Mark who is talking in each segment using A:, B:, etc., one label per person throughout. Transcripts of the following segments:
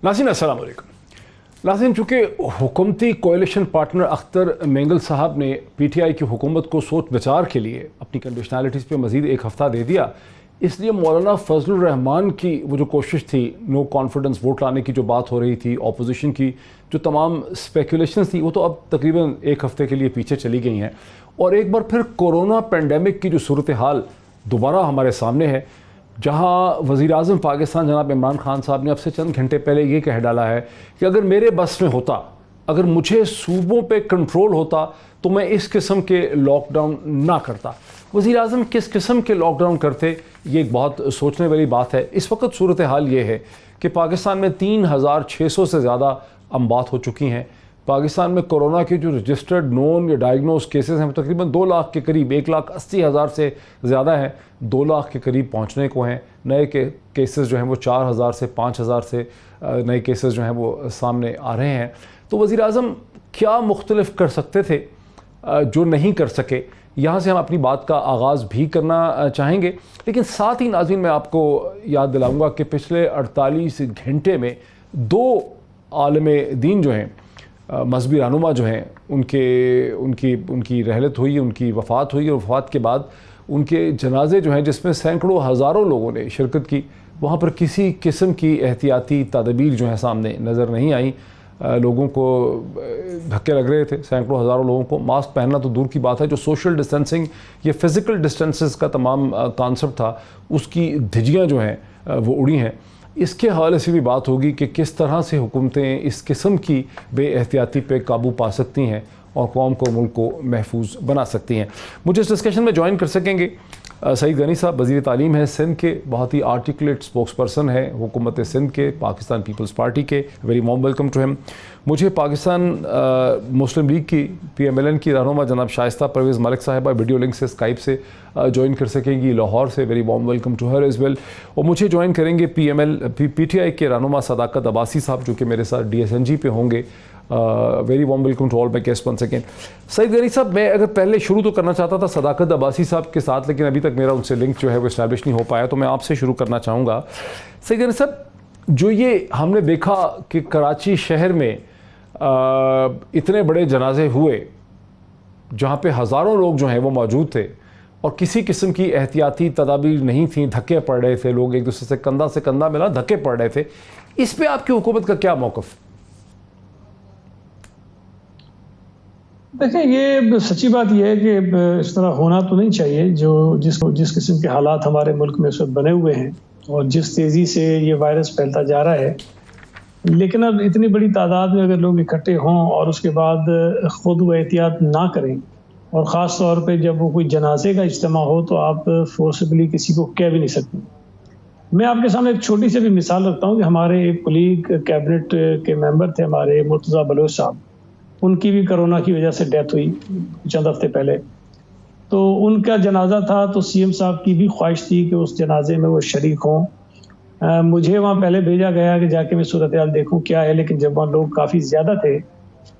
A: नाज़रीन अस्सलाम वालेकुम। नाज़रीन, चूँकि हुकूमती कोalition पार्टनर अख्तर मेंगल साहब ने PTI की हुकूमत को सोच विचार के लिए अपनी कंडीशनैलिटीज़ पे मज़ीद एक हफ़्ता दे दिया, इसलिए मौलाना फजलुर रहमान की वो जो कोशिश थी नो कॉन्फिडेंस वोट लाने की जो बात हो रही थी, ऑपोजिशन की जो तमाम स्पेकुलेशंस थी, वो तो अब तकरीबन एक हफ़्ते के लिए पीछे चली गई हैं। और एक बार फिर कोरोना पेंडेमिक की जो सूरत हाल दोबारा हमारे सामने है, जहाँ वज़ीर-ए-आज़म पाकिस्तान जनाब इमरान खान साहब ने अब से चंद घंटे पहले ये कह डाला है कि अगर मेरे बस में होता, अगर मुझे सूबों पे कंट्रोल होता तो मैं इस किस्म के लॉकडाउन ना करता। वज़ीर-ए-आज़म किस किस्म के लॉकडाउन करते, ये एक बहुत सोचने वाली बात है। इस वक्त सूरत हाल ये है कि पाकिस्तान में 3600 से ज़्यादा अमवात हो चुकी हैं। पाकिस्तान में कोरोना के जो रजिस्टर्ड नोन या डायग्नोज केसेस हैं वो तकरीबन 2 लाख के करीब, 1,80,000 से ज़्यादा हैं, 2 लाख के करीब पहुंचने को हैं। नए केसेस जो हैं वो 4,000 से 5,000 से नए केसेस जो हैं वो सामने आ रहे हैं। तो वज़ीर-ए-आज़म क्या मुख्तलिफ कर सकते थे जो नहीं कर सके, यहाँ से हम अपनी बात का आगाज़ भी करना चाहेंगे। लेकिन साथ ही नाज़रीन मैं आपको याद दिलाऊँगा कि पिछले 48 घंटे में 2 आलम दीन जो हैं, मजहबी रहनुमा जो हैं, उनकी रहलत हुई, उनकी वफ़ात हुई, और वफ़ात के बाद उनके जनाजे जो हैं जिसमें सैकड़ों हज़ारों लोगों ने शिरकत की, वहाँ पर किसी किस्म की एहतियाती तदबीर जो है सामने नज़र नहीं आई। लोगों को धक्के लग रहे थे, सैकड़ों हज़ारों लोगों को। मास्क पहनना तो दूर की बात है, जो सोशल डिस्टेंसिंग, ये फ़िज़िकल डिस्टेंसेस का तमाम कॉन्सेप्ट था, उसकी धज्जियाँ जो हैं वो उड़ी हैं। इसके हवाले से भी बात होगी कि किस तरह से हुकूमतें इस किस्म की बेएहतियाती पे काबू पा सकती हैं और कौम को, मुल्क को महफूज बना सकती हैं। मुझे इस डिस्कशन में ज्वाइन कर सकेंगे सईद गनी साहब, वज़ीर तालीम है सिंध के, बहुत ही आर्टिकुलेट स्पोक्स पर्सन है हुकूमत सिंध के, पाकिस्तान पीपल्स पार्टी के। Very warm welcome to him. मुझे पाकिस्तान मुस्लिम लीग की PMLN की रहनुमा जनाब शाइस्ता परवेज़ मलिक साहिबा वीडियो लिंक से, स्काइप से ज्वाइन कर सकेंगी लाहौर से। Very warm welcome to her as well. और मुझे ज्वाइन करेंगे PTI के रहनुमा सदाकत अब्बासी साहब, जो कि मेरे साथ DSNG पे होंगे। Very warm welcome to all my guest once again. Saeed Ghani साहब, मैं अगर पहले शुरू तो करना चाहता था सदाकत अब्बासी साहब के साथ, लेकिन अभी तक मेरा उनसे लिंक जो है वो इस्टेब्लिश नहीं हो पाया, तो मैं आपसे शुरू करना चाहूँगा। सईद गनी साहब, जो ये हमने देखा कि कराची शहर में इतने बड़े जनाजे हुए जहाँ पे हज़ारों लोग जो हैं वो मौजूद थे और किसी किस्म की एहतियाती तदाबीर नहीं थी, धक्के पड़ रहे थे, लोग एक दूसरे से कंधा मिला धक्के पड़ रहे थे, इस पर आपकी हुकूमत का क्या मौक़िफ़?
B: देखिए, ये सच्ची बात यह है कि इस तरह होना तो नहीं चाहिए। जिस किस्म के हालात हमारे मुल्क में इस वक्त बने हुए हैं और जिस तेज़ी से ये वायरस फैलता जा रहा है, लेकिन अब इतनी बड़ी तादाद में अगर लोग इकट्ठे हों और उसके बाद ख़ुद वो एहतियात ना करें, और ख़ास तौर पे जब वो कोई जनाजे का इज्तिमा हो, तो आप फोर्सबली किसी को कह भी नहीं सकते। मैं आपके सामने एक छोटी सी भी मिसाल रखता हूँ कि हमारे एक कुलीग कैबिनेट के मेंबर थे हमारे, मुर्तज़ा बलोच साहब, उनकी भी कोरोना की वजह से डेथ हुई चंद हफ्ते पहले। तो उनका जनाजा था, तो CM साहब की भी ख्वाहिश थी कि उस जनाजे में वो शरीक हों। मुझे वहाँ पहले भेजा गया कि जाके मैं सूरत हाल देखूँ क्या है, लेकिन जब वहाँ लोग काफ़ी ज़्यादा थे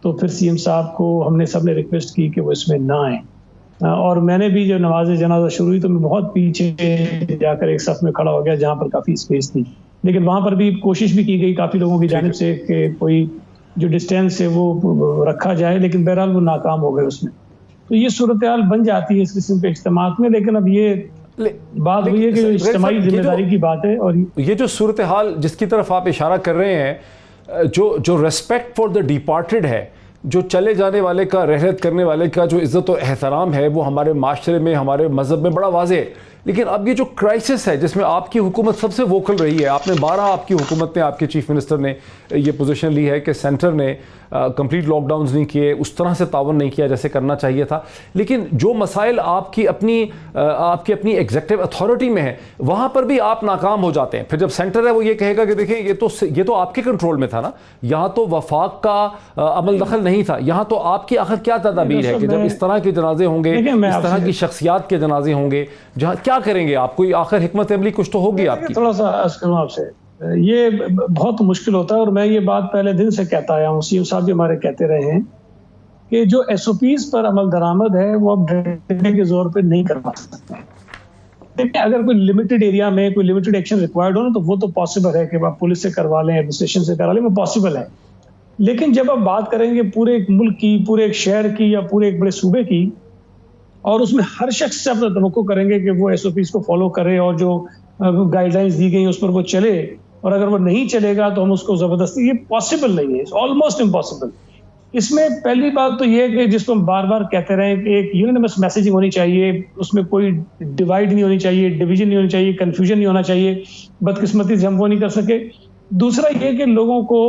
B: तो फिर CM साहब को हमने सब ने रिक्वेस्ट की कि वो इसमें ना आएँ। और मैंने भी जब नमाज जनाजा शुरू हुई तो मैं बहुत पीछे जाकर एक सफ़ में खड़ा हो गया जहाँ पर काफ़ी स्पेस थी, लेकिन वहाँ पर भी कोशिश भी की गई काफ़ी लोगों की जानिब से कि कोई जो डिस्टेंस है वो रखा जाए, लेकिन बहरहाल वो नाकाम हो गए उसमें। तो ये सूरत हाल बन जाती है इस किस्म के इज्तिमात में। लेकिन अब ये बात हुई है कि इज्तिमाई जिम्मेदारी की बात है, और ये जो
A: सूरत हाल जिसकी तरफ आप इशारा कर रहे हैं, जो रेस्पेक्ट फॉर द डिपार्टेड है, जो चले जाने वाले का, रहलत करने वाले का जो इज़्ज़त और एहतराम है, वो हमारे माशरे में, हमारे मज़हब में बड़ा वाज़ेह है। लेकिन अब ये जो क्राइसिस है जिसमें आपकी हुकूमत सबसे वोकल रही है, आपने 12 आपकी हुकूमत ने, आपके चीफ मिनिस्टर ने ये पोजीशन ली है कि सेंटर ने कंप्लीट लॉकडाउन्स नहीं किए, उस तरह से तावन नहीं किया जैसे करना चाहिए था। लेकिन जो मसाइल आपकी अपनी एग्जेक्टिव अथॉरिटी में है, वहाँ पर भी आप नाकाम हो जाते हैं। फिर जब सेंटर है वो ये कहेगा कि देखिए ये तो आपके कंट्रोल में था ना, यहाँ तो वफाक का अमल दखल नहीं था, यहाँ तो आपकी आखिर क्या तदाबीर है कि जब इस तरह के जनाजे होंगे, इस तरह की शख्सियात के जनाजे होंगे, जहाँ क्या करेंगे आप? कोई आखिर हिकमत अमली कुछ तो होगी आपकी।
B: थोड़ा सा अर्ज करूं आपसे, ये बहुत मुश्किल होता है और मैं ये बात पहले दिन से कहता आया हूँ, CM साहब भी हमारे कहते रहे हैं कि जो SOPs पर अमल दरामद है वो अब डंडे के जोर पे नहीं करवा सकते हैं। देखिए, अगर कोई लिमिटेड एरिया में कोई लिमिटेड एक्शन रिक्वायर्ड हो ना, तो वो तो पॉसिबल है कि आप पुलिस से करवा लें, एडमिनिस्ट्रेशन से करवा लें, वो पॉसिबल है। लेकिन जब आप बात करेंगे पूरे एक मुल्क की, पूरे एक शहर की या पूरे एक बड़े सूबे की, और उसमें हर शख्स से अपना तवक्को करेंगे कि वो एसओपीज को फॉलो करे और जो गाइडलाइंस दी गई उस पर वो चले, और अगर वो नहीं चलेगा तो हम उसको जबरदस्ती, ये पॉसिबल नहीं है, ऑलमोस्ट इम्पॉसिबल। इसमें पहली बात तो ये है कि जिसको हम बार बार कहते रहे कि एक यूनिवर्स मैसेजिंग होनी चाहिए, उसमें कोई डिवाइड नहीं होनी चाहिए, डिवीजन नहीं होनी चाहिए, कंफ्यूजन नहीं होना चाहिए। बदकिस्मती से हम वो नहीं कर सके। दूसरा ये कि लोगों को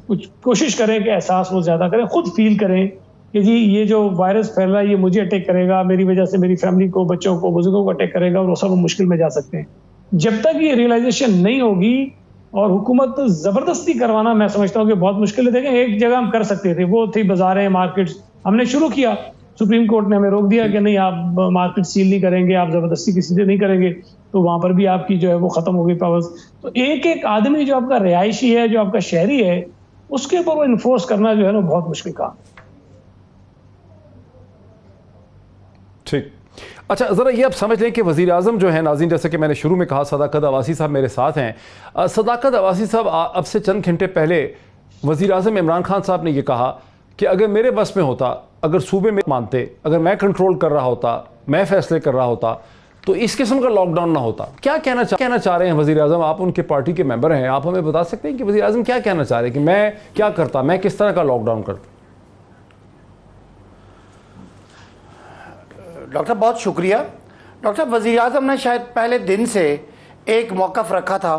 B: कुछ कोशिश करें कि एहसास वो ज़्यादा करें, खुद फील करें कि जी ये जो वायरस फैल रहा है ये मुझे अटैक करेगा, मेरी वजह से मेरी फैमिली को, बच्चों को, बुजुर्गों को अटैक करेगा, और वो सब मुश्किल में जा सकते हैं। जब तक ये रियलाइजेशन नहीं होगी और हुकूमत जबरदस्ती करवाना, मैं समझता हूँ कि बहुत मुश्किल है। देखें, एक जगह हम कर सकते थे, वो थी बाजारें, मार्केट्स, हमने शुरू किया, सुप्रीम कोर्ट ने हमें रोक दिया कि नहीं, आप मार्केट सील नहीं करेंगे, आप जबरदस्ती किसी से नहीं करेंगे, तो वहां पर भी आपकी जो है वो खत्म हो गई पावर्स। तो एक एक आदमी जो आपका रिहायशी है, जो आपका शहरी है, उसके ऊपर वो इन्फोर्स करना जो है ना बहुत मुश्किल काम।
A: ठीक, अच्छा ज़रा ये आप समझ लें कि वज़ीर आज़म जो है, नाज़रीन, जैसे कि मैंने शुरू में कहा, सदाकत अवासी साहब मेरे साथ हैं। सदाकत अवासी साहब, अब से चंद घंटे पहले वज़ीर आज़म इमरान खान साहब ने ये कहा कि अगर मेरे बस में होता, अगर सूबे में मानते, अगर मैं कंट्रोल कर रहा होता, मैं फैसले कर रहा होता, तो इस किस्म का लॉकडाउन ना होता। क्या कहना चाह रहे हैं वज़ीर आज़म? आप उनके पार्टी के मेंबर हैं, आप हमें बता सकते हैं कि वज़ीर आज़म क्या कहना चाह रहे हैं कि मैं क्या करता, मैं किस तरह का लॉकडाउन करता?
C: डॉक्टर साहब बहुत शुक्रिया। डॉक्टर साहब, वज़ीर आज़म ने शायद पहले दिन से एक मौक़िफ़ रखा था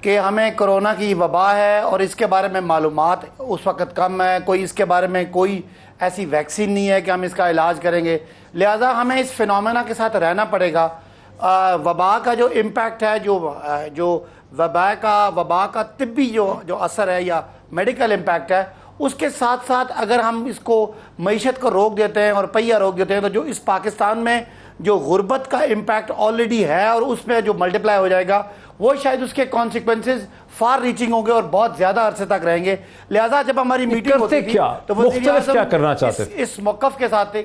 C: कि हमें कोरोना की वबा है और इसके बारे में मालूमात उस वक़्त कम है, कोई इसके बारे में कोई ऐसी वैक्सीन नहीं है कि हम इसका इलाज करेंगे, लिहाजा हमें इस फिनोमेना के साथ रहना पड़ेगा। वबा का जो इम्पैक्ट है, जो वबा का तिब्बी जो असर है या मेडिकल इम्पैक्ट है, उसके साथ साथ अगर हम इसको मईशत को रोक देते हैं और पहिया रोक देते हैं, तो जो इस पाकिस्तान में जो गुर्बत का इम्पैक्ट ऑलरेडी है और उसमें जो मल्टीप्लाई हो जाएगा, वो शायद उसके कॉन्सिक्वेंसेस फार रीचिंग होंगे और बहुत ज़्यादा अरसे तक रहेंगे। लिहाजा जब हमारी मीटिंग होती थी तो वो
A: क्या करना चाहते
C: इस मौक़िफ़ के साथ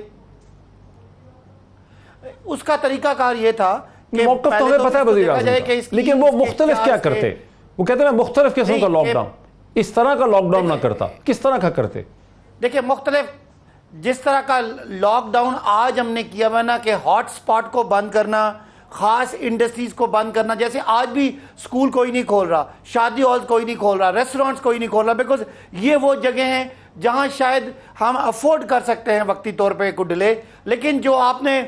C: उसका तरीकाकार ये था कि
A: मौक़िफ़ तो हमें पता है वज़ीर आज़म का, लेकिन वो मुख्तलिफ क्या करते? वो कहते हैं मुख्तलिफ किस्म का लॉकडाउन, इस तरह का लॉकडाउन ना करता, किस तरह का करते?
C: देखिए, मुख्तलिफ जिस तरह का लॉकडाउन आज हमने किया हुआ ना, कि हॉट स्पॉट को बंद करना, ख़ास इंडस्ट्रीज़ को बंद करना, जैसे आज भी स्कूल कोई नहीं खोल रहा, शादी हॉल कोई नहीं खोल रहा, रेस्टोरेंट्स कोई नहीं खोल रहा, बिकॉज ये वो जगह हैं जहां शायद हम अफोर्ड कर सकते हैं वक्ती तौर पे कुछ डिले। लेकिन जो आपने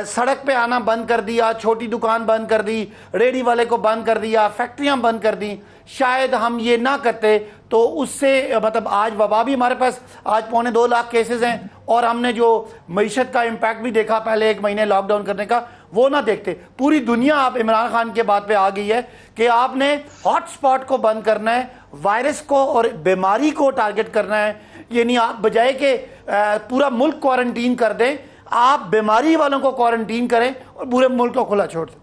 C: सड़क पे आना बंद कर दिया, छोटी दुकान बंद कर दी, रेडी वाले को बंद कर दिया, फैक्ट्रियां बंद कर दी, शायद हम ये ना करते तो उससे मतलब आज वबा भी हमारे पास आज 2.25 लाख केसेस हैं, और हमने जो मईशत का इम्पैक्ट भी देखा पहले 1 महीने लॉकडाउन करने का, वो ना देखते। पूरी दुनिया आप इमरान खान के बात पे आ गई है कि आपने हॉट स्पॉट को बंद करना है, वायरस को और बीमारी को टारगेट करना है। यानी आप बजाय के पूरा मुल्क क्वारंटीन कर दें, आप बीमारी वालों को क्वारंटीन करें और पूरे मुल्क को खुला छोड़ दें।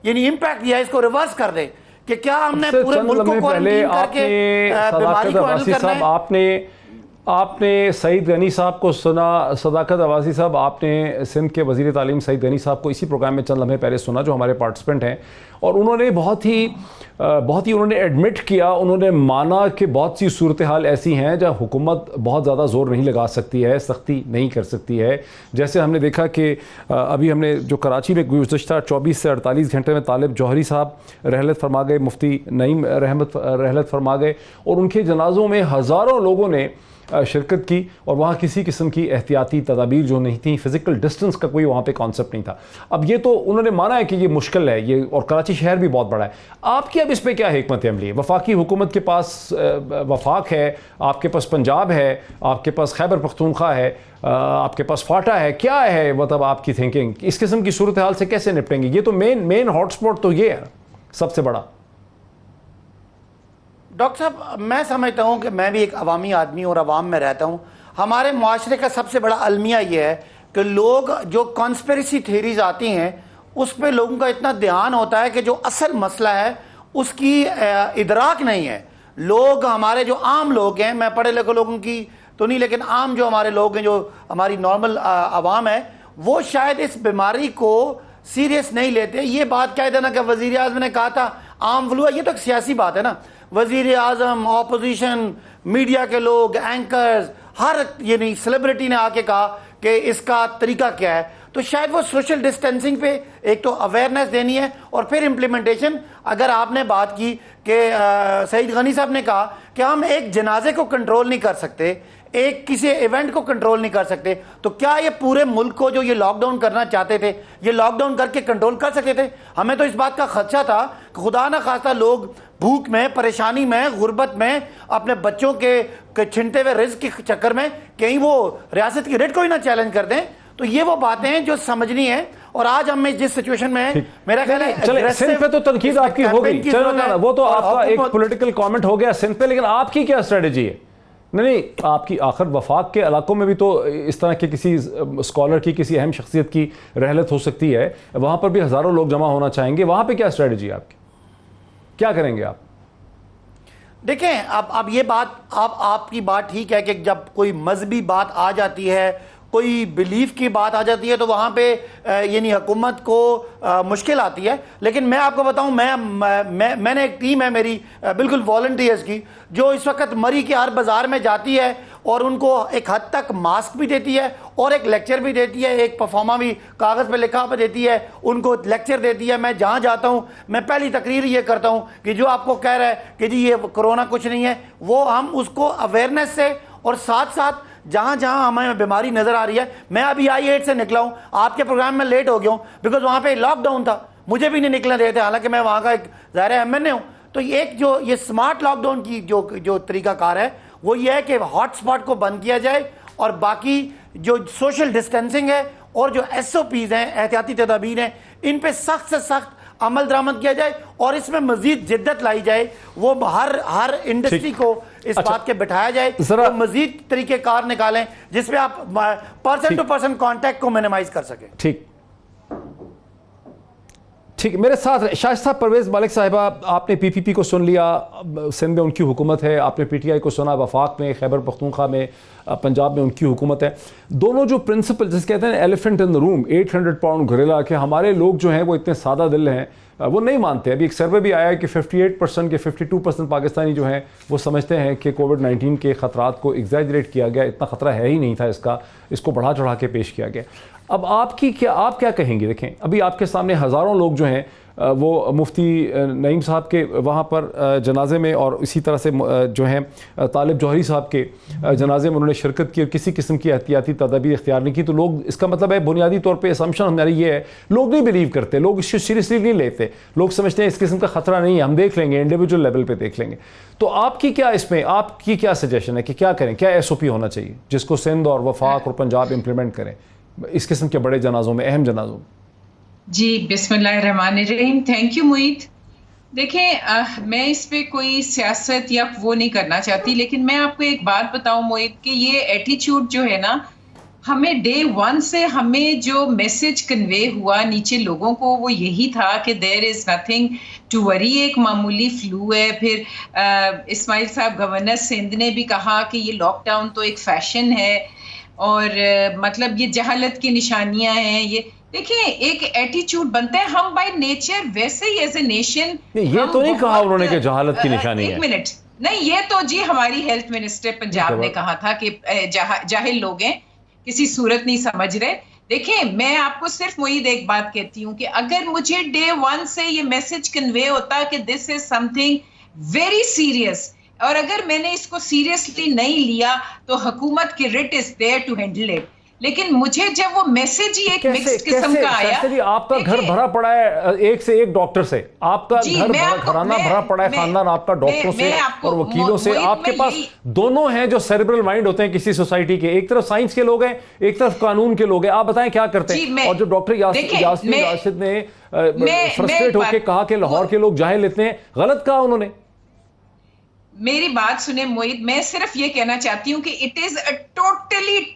C: यानी इम्पैक्ट यह है, इसको रिवर्स कर दें कि क्या हमने पूरे मुल्क को क्वारंटीन करके बीमारी को हैंडल करना है।
A: आपने सईद गनी साहब को सुना, सदाकत अवासी साहब, आपने सिंध के वज़ीर तालीम सईद गनी साहब को इसी प्रोग्राम में चंद लम्हे पहले सुना, जो हमारे पार्टिसिपेंट हैं, और उन्होंने बहुत ही उन्होंने एडमिट किया, उन्होंने माना कि बहुत सी सूरत हाल ऐसी हैं जहाँ हुकूमत बहुत ज़्यादा ज़ोर नहीं लगा सकती है, सख्ती नहीं कर सकती है। जैसे हमने देखा कि अभी हमने जो कराची में गुज़श्ता 24 से 48 घंटे में तालिब जौहरी साहब रहलत फरमा गए, मुफ्ती नईम रहलत फरमा गए, और उनके जनाज़ों में हज़ारों लोगों ने शिरकत की, और वहाँ किसी किस्म की एहतियाती तदाबीर जो नहीं थी, फ़िज़िकल डिस्टेंस का कोई वहाँ पे कॉन्सेप्ट नहीं था। अब ये तो उन्होंने माना है कि ये मुश्किल है, ये, और कराची शहर भी बहुत बड़ा है। आपकी अब इस पर क्या हिकमत अमली है? वफाकी हुकूमत के पास वफाक है, आपके पास पंजाब है, आपके पास खैबर पख्तूनख्वा है, आपके पास फाटा है, क्या है मतलब आपकी थिंकिंग? इस किस्म की सूरत हाल से कैसे निपटेंगे? ये तो मेन हॉटस्पॉट तो ये है सबसे बड़ा।
C: डॉक्टर साहब, मैं समझता हूँ कि मैं भी एक अवामी आदमी और अवाम में रहता हूँ। हमारे माशरे का सबसे बड़ा अलमिया ये है कि लोग जो कॉन्स्पिरेसी थ्योरीज आती हैं उस पर लोगों का इतना ध्यान होता है कि जो असल मसला है उसकी इदराक नहीं है। लोग, हमारे जो आम लोग हैं, मैं पढ़े लिखे लोगों की तो नहीं, लेकिन आम जो हमारे लोग हैं, जो हमारी नॉर्मल आवाम है, वो शायद इस बीमारी को सीरियस नहीं लेते। ये बात कह देना कि वजीर आज़म ने कहा था आम फ्लू है, ये तो एक सियासी बात है ना। वजीर आज़म, ऑपोजिशन, मीडिया के लोग, एंकर्स, हर यानी सेलिब्रिटी ने आके कहा कि इसका तरीका क्या है। तो शायद वो सोशल डिस्टेंसिंग पे एक तो अवेयरनेस देनी है और फिर इम्प्लीमेंटेशन। अगर आपने बात की कि सईद गनी साहब ने कहा कि हम एक जनाजे को कंट्रोल नहीं कर सकते, एक किसी इवेंट को कंट्रोल नहीं कर सकते, तो क्या ये पूरे मुल्क को जो ये लॉकडाउन करना चाहते थे, ये लॉकडाउन करके कंट्रोल कर सकते थे? हमें तो इस बात का खदशा था कि खुदा ना खास्ता लोग भूख में, परेशानी में, गुर्बत में, अपने बच्चों के छिनते हुए रिस्क के चक्कर में कहीं वो रियासत की रेट को ही ना चैलेंज कर दें। तो ये वो बातें हैं जो समझनी है। और आज हम जिस सिचुएशन में हैं, मेरा ख्याल है
A: चले सिंध पे तो तनकीद आपकी हो गई, चलो ना, वो तो आपका एक पॉलिटिकल कमेंट हो गया सिंध पे, लेकिन आपकी क्या स्ट्रेटजी है? नहीं, आपकी आखिर वफाक के इलाकों में भी तो इस तरह के किसी स्कॉलर की, किसी अहम शख्सियत की रहलत हो सकती है, वहां पर भी हजारों लोग जमा होना चाहेंगे, वहां पे क्या स्ट्रेटजी है आपकी, क्या करेंगे आप?
C: देखें, अब ये बात आपकी बात ठीक है कि जब कोई मजहबी बात आ जाती है, कोई बिलीफ की बात आ जाती है, तो वहाँ पे यानी हुकूमत को मुश्किल आती है। लेकिन मैं आपको बताऊँ, मैंने एक टीम है मेरी बिल्कुल वॉलंटियर्स की, जो इस वक्त मरी के हर बाज़ार में जाती है और उनको एक हद तक मास्क भी देती है और एक लेक्चर भी देती है, एक परफॉर्मा भी कागज़ पे लिखा हुआ देती है, उनको लेक्चर देती है। मैं जहाँ जाता हूँ मैं पहली तकरीर ये करता हूँ कि जो आपको कह रहा है कि जी ये कोरोना कुछ नहीं है, वो हम उसको अवेयरनेस से और साथ साथ जहां जहां हमें बीमारी नजर आ रही है। मैं अभी I8 से निकला हूं, आपके प्रोग्राम में लेट हो गया हूं बिकॉज वहां पे लॉकडाउन था, मुझे भी नहीं निकलने देते, हालांकि मैं वहां का एक ज़ाहिर MNA हूं। तो एक जो ये स्मार्ट लॉकडाउन की जो तरीकाकार है वो ये है कि हॉटस्पॉट को बंद किया जाए और बाकी जो सोशल डिस्टेंसिंग है और जो SOPs हैं, एहतियाती तदाबीर हैं, इन पे सख्त से सख्त अमल दरामद किया जाए और इसमें मजीद जिद्दत लाई जाए। वो हर इंडस्ट्री को इस बात के बिठाया जाए, तो मजीद तरीकेकार निकालें जिसमें आप पर्सन टू पर्सन कांटेक्ट को मिनिमाइज कर सकें।
A: ठीक, मेरे साथ शाइस्ता परवेज मलिक साहिबा, आपने PPP को सुन लिया, सिंध में उनकी हुकूमत है, आपने PTI को सुना, वफाक में, खैबर पख्तूनख्वा में, पंजाब में उनकी हुकूमत है। दोनों जो प्रिंसिपल जिस कहते हैं elephant in the room, 800 pound gorilla, के हमारे लोग जो हैं वो इतने सादा दिल हैं, वो नहीं मानते। अभी एक सर्वे भी आया है कि 58% के 52% पाकिस्तानी जो हैं वो समझते हैं कि कोविड-19 के ख़तरात को एग्जैजरेट किया गया, इतना ख़तरा है ही नहीं था इसका, इसको बढ़ा चढ़ा के पेश किया गया। अब आप क्या कहेंगे? देखें, अभी आपके सामने हज़ारों लोग जो हैं वो मुफ्ती नईम साहब के वहाँ पर जनाजे में और इसी तरह से जो हैं तालिब जौहरी साहब के जनाजे में उन्होंने शिरकत की और किसी किस्म की एहतियाती तदाबीर इख्तियार नहीं की। तो लोग, इसका मतलब है बुनियादी तौर पे असम्पशन हमारी ये है, लोग नहीं बिलीव करते, लोग इसको सीरियसली नहीं लेते, लोग समझते हैं इस किस्म का ख़तरा नहीं है, हम देख लेंगे, इंडिविजुअल लेवल पर देख लेंगे। तो आपकी क्या इसमें, आपकी क्या सजेशन है कि क्या करें, क्या SOP होना चाहिए जिसको सिंध और वफाक और पंजाब इम्प्लीमेंट करें इस किस्म के बड़े जनाजों में, अहम जनाजों में?
D: जी, बिस्मिल्लाहिर्रहमानिर्रहीम। Thank you Moid. देखें, मैं इस पे कोई सियासत या वो नहीं करना चाहती, लेकिन मैं आपको एक बात बताऊं मोईद कि ये एटीट्यूड जो है ना, हमें डे 1 से हमें जो मैसेज कन्वे हुआ नीचे लोगों को वो यही था कि there is nothing to worry, एक मामूली फ्लू है। फिर इस्माइल साहब गवर्नर सिंध ने भी कहा कि ये लॉकडाउन तो एक फैशन है और मतलब ये जहालत की निशानियां हैं। ये देखिए, एक एटीट्यूड बनता है, हम बाय नेचर वैसे ही एज ए नेशन।
A: ये तो नहीं कहा उन्होंने कि जहालत की निशानी है।
D: एक मिनट, नहीं, ये तो जी हमारी हेल्थ मिनिस्टर पंजाब ने कहा था कि जाहिल लोग हैं, किसी सूरत नहीं समझ रहे। देखिए, मैं आपको सिर्फ मोईद एक बात कहती हूँ कि अगर मुझे डे 1 से ये मैसेज कन्वे होता कि this is something very serious, और अगर मैंने इसको सीरियसली नहीं लिया तो हुकूमत की writ is there to handle it. लेकिन मुझे जब वो मैसेज ही एक मिक्स किस्म का आया।
A: आपका घर भरा पड़ा है एक से एक डॉक्टर से, आपका घर घराना भरा पड़ा है, खानदान आपका डॉक्टरों से और वकीलों से। आपके पास दोनों हैं जो सेरेब्रल माइंड होते हैं किसी सोसाइटी के, एक तरफ साइंस के लोग हैं, एक तरफ कानून के लोग हैं। आप बताएं क्या करते हैं? और जो डॉक्टर यास्मीन राशिद ने फ्रस्ट्रेट होकर कहा कि लाहौर के लोग जाहिल इतने हैं, गलत कहा उन्होंने।
D: मेरी बात सुने मोईद, मैं सिर्फ ये कहना चाहती हूँ कि it is a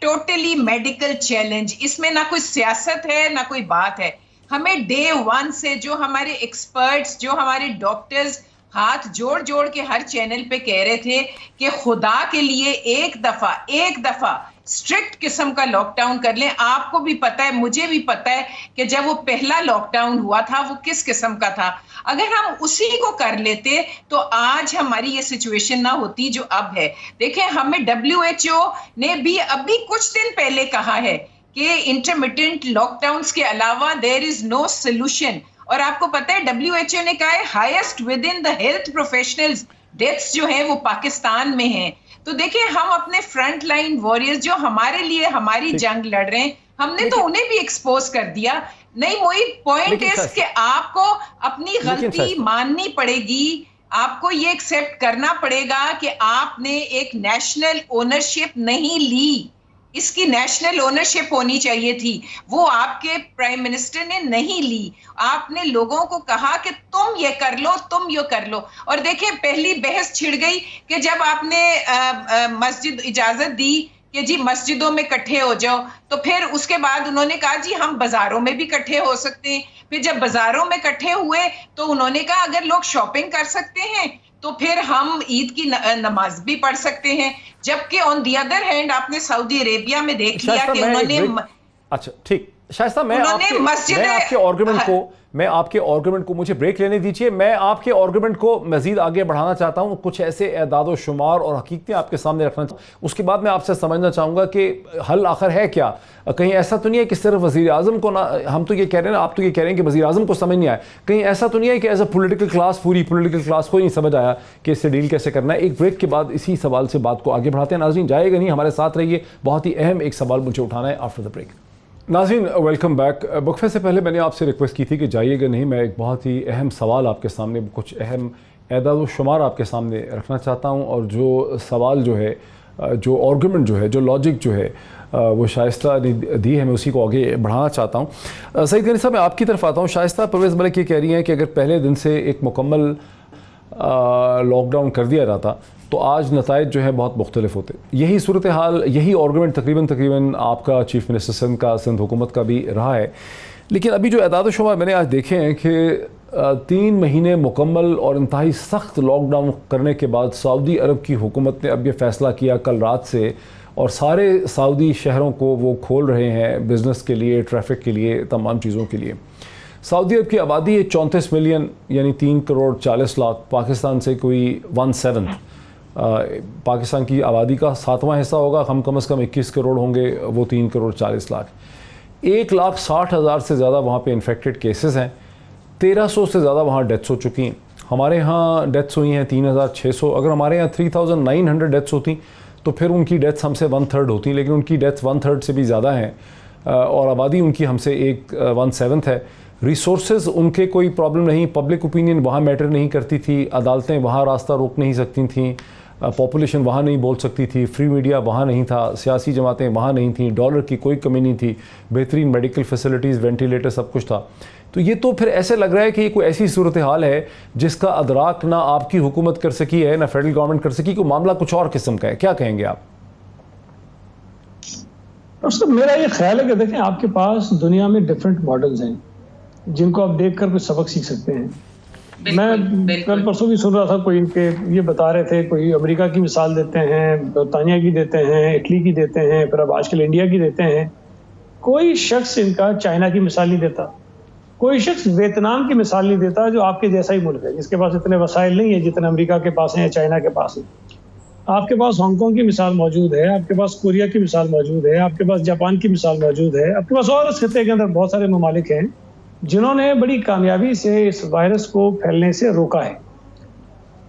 D: totally medical challenge. इसमें ना कोई सियासत है ना कोई बात है। हमें डे 1 से जो हमारे एक्सपर्ट्स, जो हमारे डॉक्टर्स हाथ जोड़ जोड़ के हर चैनल पे कह रहे थे कि खुदा के लिए एक दफा स्ट्रिक्ट किस्म का लॉकडाउन कर लें। आपको भी पता है, मुझे भी पता है कि जब वो पहला लॉकडाउन हुआ था वो किस किस्म का था। अगर हम उसी को कर लेते तो आज हमारी ये सिचुएशन ना होती जो अब है। देखें, हमें WHO ने भी अभी कुछ दिन पहले कहा है कि इंटरमिटेंट लॉकडाउन्स के अलावा देयर इज नो सोल्यूशन। और आपको पता है WHO ने कहा है highest with in the health professionals deaths जो है वो पाकिस्तान में हैं। तो देखिए, हम अपने फ्रंट लाइन वॉरियर्स जो हमारे लिए हमारी जंग लड़ रहे हैं, हमने तो उन्हें भी एक्सपोज कर दिया। नहीं मोहित, पॉइंट इज कि आपको अपनी गलती माननी पड़ेगी, आपको ये एक्सेप्ट करना पड़ेगा कि आपने एक नेशनल ओनरशिप नहीं ली। इसकी नेशनल ओनरशिप होनी चाहिए थी, वो आपके प्राइम मिनिस्टर ने नहीं ली। आपने लोगों को कहा कि तुम ये कर लो, तुम ये कर लो। और देखिए, पहली बहस छिड़ गई कि जब आपने मस्जिद इजाजत दी कि जी मस्जिदों में इकट्ठे हो जाओ, तो फिर उसके बाद उन्होंने कहा जी हम बाजारों में भी इकट्ठे हो सकते हैं। फिर जब बाजारों में इकट्ठे हुए तो उन्होंने कहा अगर लोग शॉपिंग कर सकते हैं तो फिर हम ईद की नमाज भी पढ़ सकते हैं। जबकि ऑन दी अदर हैंड आपने सऊदी अरेबिया में देख लिया कि उन्होंने
A: अच्छा ठीक शाइस्ता, मैं आपके आर्गुमेंट को मुझे ब्रेक लेने दीजिए। मैं आपके आर्गुमेंट को मजीद आगे बढ़ाना चाहता हूं, कुछ ऐसे एदाद व शुमार और हकीकतें आपके सामने रखना चाहता हूं। उसके बाद मैं आपसे समझना चाहूँगा कि हल आखिर है क्या। कहीं ऐसा तो नहीं है कि सिर्फ वज़ीर आज़म को ना, हम तो ये कह रहे हैं, आप तो ये कह रहे हैं कि वज़ीर आज़म को समझ नहीं आया। कहीं ऐसा तो नहीं है कि एज अ पॉलिटिकल क्लास, पूरी पॉलिटिकल क्लास को नहीं समझ आया कि इससे डील कैसे करना है। एक ब्रेक के बाद इसी सवाल से बात को आगे बढ़ाते हैं। नाज़रीन जाएगा नहीं, हमारे साथ रहिए, बहुत ही अहम एक सवाल मुझे उठाना है आफ्टर द ब्रेक। नाज़रीन वेलकम बैक। वक्फे से पहले मैंने आपसे रिक्वेस्ट की थी कि जाइएगा नहीं, मैं एक बहुत ही अहम सवाल आपके सामने, कुछ अहम एदाद व शुमार आपके सामने रखना चाहता हूं। और जो सवाल जो है, जो आर्गुमेंट जो है, जो लॉजिक जो है, वो शाइस्ता ने दी है, मैं उसी को आगे बढ़ाना चाहता हूँ। सईद गनी साहब, मैं आपकी तरफ आता हूँ। शाइस्ता परवेज़ मलिक ये कह रही हैं कि अगर पहले दिन से एक मुकम्मल लॉकडाउन कर दिया जाता तो आज नताइज जो है बहुत मुख्तलिफ होते। यही सूरत हाल, यही आर्गुमेंट तकरीबन आपका चीफ मिनिस्टर सिंध का, सिंध हुकूमत का भी रहा है। लेकिन अभी जो एदाद शुमार मैंने आज देखे हैं कि 3 महीने मुकम्मल और इंतहाई सख्त लॉकडाउन करने के बाद सऊदी अरब की हुकूमत ने अब ये फ़ैसला किया कल रात से, और सारे सऊदी शहरों को वो खोल रहे हैं बिज़नेस के लिए, ट्रैफिक के लिए, तमाम चीज़ों के लिए। सऊदी अरब की आबादी है 34 मिलियन, यानी 3 करोड़ 40 लाख। पाकिस्तान से कोई 1/7 पाकिस्तान की आबादी का 7वां हिस्सा होगा। हम कम से कम 21 करोड़ होंगे, वो 3 करोड़ 40 लाख। 1,60,000 से ज़्यादा वहाँ पे इन्फेक्टेड केसेस हैं। 1300 से ज़्यादा वहाँ डेथ्स हो चुकी हैं। हमारे यहाँ डेथ्स हुई हैं 3,600। अगर हमारे यहाँ 3,900 डेथ्स होती तो फिर उनकी डेथ्स हमसे 1/3 होती, लेकिन उनकी डेथ्स 1/3 से भी ज़्यादा हैं, और आबादी उनकी हमसे 1/7 है। रिसोर्सेज उनके कोई प्रॉब्लम नहीं, पब्लिक ओपिनियन वहाँ मैटर नहीं करती थी, अदालतें वहाँ रास्ता रोक नहीं सकती थीं, पॉपुलेशन वहाँ नहीं बोल सकती थी, फ्री मीडिया वहाँ नहीं था, सियासी जमातें वहाँ नहीं थी, डॉलर की कोई कमी नहीं थी, बेहतरीन मेडिकल फैसिलिटीज़, वेंटिलेटर, सब कुछ था। तो ये तो फिर ऐसे लग रहा है कि ये कोई ऐसी सूरत हाल है जिसका अदराक ना आपकी हुकूमत कर सकी है, ना फेडरल गवर्नमेंट कर सकी, कोई मामला कुछ और किस्म का है। क्या कहेंगे आप?
B: तो मेरा ये ख्याल है कि देखें, आपके पास दुनिया में डिफरेंट मॉडल्स हैं जिनको आप देखकर कुछ सबक सीख सकते हैं। मैं कल परसों भी सुन रहा था, कोई इनके ये बता रहे थे, कोई अमेरिका की मिसाल देते हैं, बरतानिया की देते हैं, इटली की देते हैं, फिर अब आजकल इंडिया की देते हैं। कोई शख्स इनका चाइना की मिसाल नहीं देता, कोई शख्स वियतनाम की मिसाल नहीं देता, जो आपके जैसा ही मुल्क है, जिसके पास इतने वसाइल नहीं है जितने अमेरिका के पास हैं या चाइना के पास है। आपके पास हांगकांग की मिसाल मौजूद है, आपके पास कोरिया की मिसाल मौजूद है, आपके पास जापान की मिसाल मौजूद है, आपके पास और इस खिते के अंदर बहुत सारे ममालिक हैं जिन्होंने बड़ी कामयाबी से इस वायरस को फैलने से रोका है।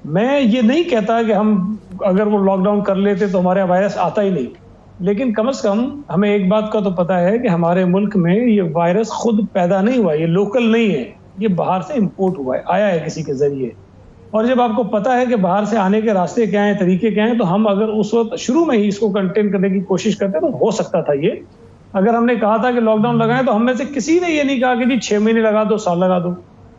B: मैं ये नहीं कहता कि हम अगर वो लॉकडाउन कर लेते तो हमारे वायरस आता ही नहीं, लेकिन कम से कम हमें एक बात का तो पता है कि हमारे मुल्क में ये वायरस खुद पैदा नहीं हुआ, ये लोकल नहीं है, ये बाहर से इंपोर्ट हुआ है, आया है किसी के जरिए। और जब आपको पता है कि बाहर से आने के रास्ते क्या हैं, तरीके क्या हैं, तो हम अगर उस वक्त शुरू में ही इसको कंटेन करने की कोशिश करते तो हो सकता था ये। अगर हमने कहा था कि लॉकडाउन लगाएं तो हम में से किसी ने ये नहीं कहा कि जी 6 महीने लगा दो, साल लगा दो।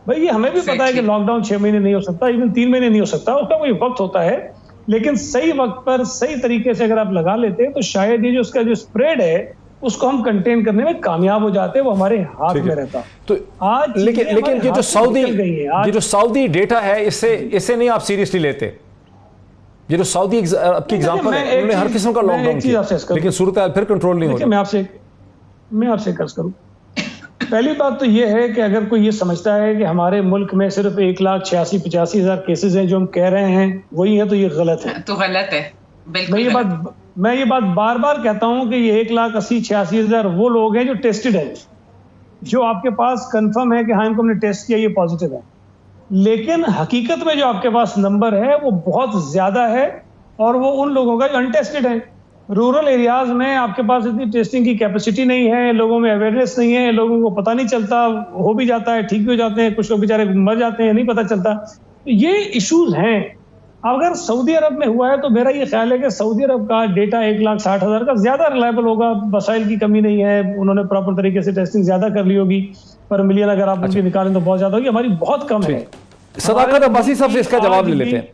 B: भाई ये हमें भी पता है कि लॉकडाउन 6 महीने नहीं हो सकता, इवन 3 महीने नहीं हो सकता, उसका कोई वक्त होता है। लेकिन सही वक्त पर सही तरीके से अगर आप लगा लेते हैं तो शायद ये जो उसका जो स्प्रेड है उसको हम कंटेन करने में कामयाब हो जाते, वो हमारे हाथ में रहता।
A: तो
B: आज
A: लेकिन ये जो सऊदी डेटा है, इससे नहीं आप सीरियसली लेते? ये जो सऊदी आपकी एग्जांपल है, उन्होंने हर किस्म का लॉकडाउन किया, लेकिन सूरत हाल फिर कंट्रोल नहीं हो रही।
B: मैं आपसे कर्ज करूं, पहली बात तो ये है कि अगर कोई ये समझता है कि हमारे मुल्क में सिर्फ 1,86,85,000 केसेस हैं जो हम कह रहे हैं वही है, तो ये गलत है।
D: तो गलत है, बिल्कुल।
B: मैं ये बात बार बार कहता हूं कि ये 1,80,86,000 वो लोग हैं जो टेस्टेड हैं, जो आपके पास कंफर्म है कि हाँ इनको हमने टेस्ट किया, ये पॉजिटिव है। लेकिन हकीकत में जो आपके पास नंबर है वो बहुत ज्यादा है, और वो उन लोगों का जो अनटेस्टेड है। रूरल एरियाज में आपके पास इतनी टेस्टिंग की कैपेसिटी नहीं है, लोगों में अवेयरनेस नहीं है, लोगों को पता नहीं चलता, हो भी जाता है, ठीक भी हो जाते हैं, कुछ लोग बेचारे मर जाते हैं, नहीं पता चलता। ये इश्यूज हैं। अगर सऊदी अरब में हुआ है तो मेरा ये ख्याल है कि सऊदी अरब का डेटा 1,60,000 का ज्यादा रिलायबल होगा। वसाइल की कमी नहीं है, उन्होंने प्रॉपर तरीके से टेस्टिंग ज्यादा कर ली होगी, पर मिलियन अगर आप उनकी निकालें तो बहुत ज्यादा होगी, हमारी बहुत कम है।
A: सदाकत अब्बासी साहब से इसका जवाब ले लेते हैं।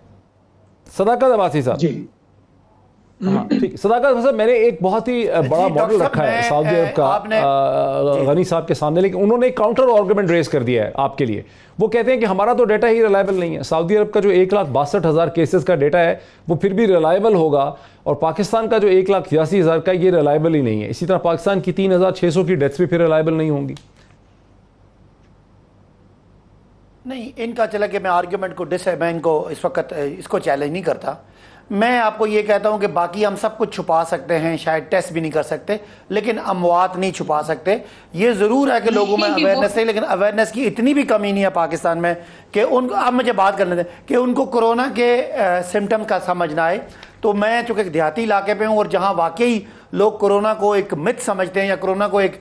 A: सदाकत अब्बासी साहब
B: जी,
A: ठीक। सदाकत साहब, मैंने एक बहुत ही बड़ा मॉडल रखा है सऊदी अरब का गनी साहब के सामने, लेकिन उन्होंने एक काउंटर आर्गुमेंट रेज कर दिया है आपके लिए। वो कहते हैं कि हमारा तो डेटा ही रिलायबल नहीं है। सऊदी अरब का जो 1,62,000 केसेस का डेटा है वो फिर भी रिलायबल होगा, और पाकिस्तान का जो 1,83,000 का ये रिलायबल ही नहीं है। इसी तरह पाकिस्तान की 3,600 की डेथ्स भी फिर रिलायबल नहीं होंगी।
C: नहीं, इनका चला कि मैं आर्ग्यूमेंट को मैं इनको इस वक्त इसको चैलेंज नहीं करता। मैं आपको ये कहता हूं कि बाकी हम सब कुछ छुपा सकते हैं, शायद टेस्ट भी नहीं कर सकते, लेकिन अमवात नहीं छुपा सकते। ये ज़रूर है कि लोगों में अवेयरनेस है, लेकिन अवेयरनेस की इतनी भी कमी नहीं है पाकिस्तान में कि उनको, अब मुझे बात करने दें, कि उनको कोरोना के सिम्टम का समझना है। तो मैं चूँकि एक देहाती इलाके पे हूँ, और जहाँ वाकई लोग कोरोना को एक मिथ समझते हैं या कोरोना को एक